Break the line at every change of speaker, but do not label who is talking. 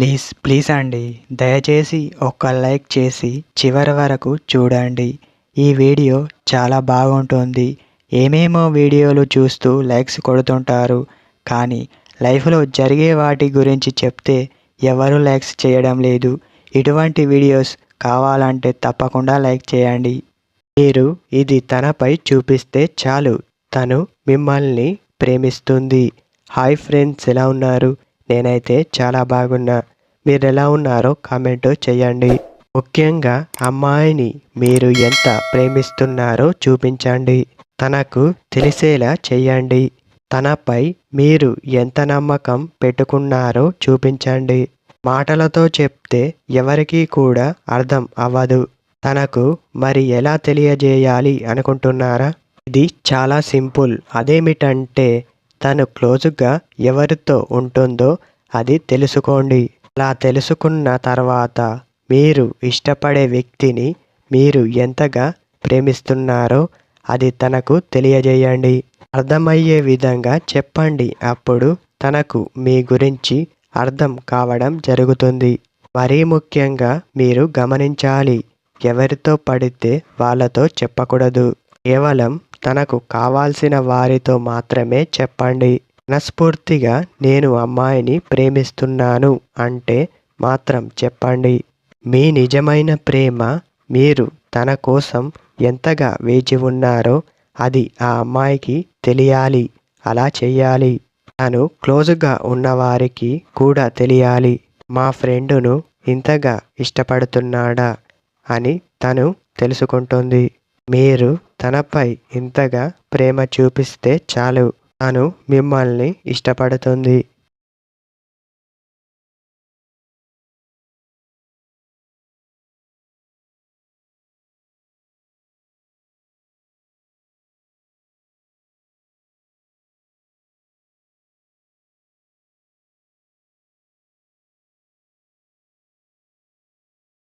Please please అండి, దయచేసి ఒక్క లైక్ చేసి చివరి వరకు చూడండి. ఈ వీడియో చాలా బాగుంటుంది. ఏమేమో వీడియోలు చూస్తూ లైక్స్ కొడుతుంటారు, కానీ లైఫ్లో జరిగే వాటి గురించి చెప్తే ఎవరు లైక్స్ చేయడం లేదు. ఇటువంటి వీడియోస్ కావాలంటే తప్పకుండా లైక్ చేయండి. మీరు ఇది తనపై చూపిస్తే చాలు, తను మిమ్మల్ని ప్రేమిస్తుంది. హాయ్ ఫ్రెండ్స్, ఎలా ఉన్నారు? నేనైతే చాలా బాగున్నా. మీరెలా ఉన్నారో కామెంట్ చేయండి. ముఖ్యంగా అమ్మాయిని మీరు ఎంత ప్రేమిస్తున్నారో చూపించండి. తనకు తెలిసేలా చేయండి. తనపై మీరు ఎంత నమ్మకం పెట్టుకున్నారో చూపించండి. మాటలతో చెప్తే ఎవరికీ కూడా అర్థం అవ్వదు. తనకు మరి ఎలా తెలియజేయాలి అనుకుంటున్నారా? ఇది చాలా సింపుల్. అదేమిటంటే, తను క్లోజ్గా ఎవరితో ఉంటుందో అది తెలుసుకోండి. అలా తెలుసుకున్న తర్వాత మీరు ఇష్టపడే వ్యక్తిని మీరు ఎంతగా ప్రేమిస్తున్నారో అది తనకు తెలియజేయండి. అర్థమయ్యే విధంగా చెప్పండి. అప్పుడు తనకు మీ గురించి అర్థం కావడం జరుగుతుంది. మరీ ముఖ్యంగా మీరు గమనించాలి, ఎవరితో పడితే వాళ్ళతో చెప్పకూడదు. కేవలం తనకు కావాల్సిన వారితో మాత్రమే చెప్పండి. మనస్ఫూర్తిగా నేను అమ్మాయిని ప్రేమిస్తున్నాను అంటే మాత్రం చెప్పండి. మీ నిజమైన ప్రేమ, మీరు తన కోసం ఎంతగా వేచి ఉన్నారో అది ఆ అమ్మాయికి తెలియాలి. అలా చెయ్యాలి. తను క్లోజ్గా ఉన్నవారికి కూడా తెలియాలి. మా ఫ్రెండును ఇంతగా ఇష్టపడుతున్నాడా అని తను తెలుసుకుంటుంది. మీరు తనపై ఇంతగా ప్రేమ చూపిస్తే చాలు, తను మిమ్మల్ని ఇష్టపడుతుంది.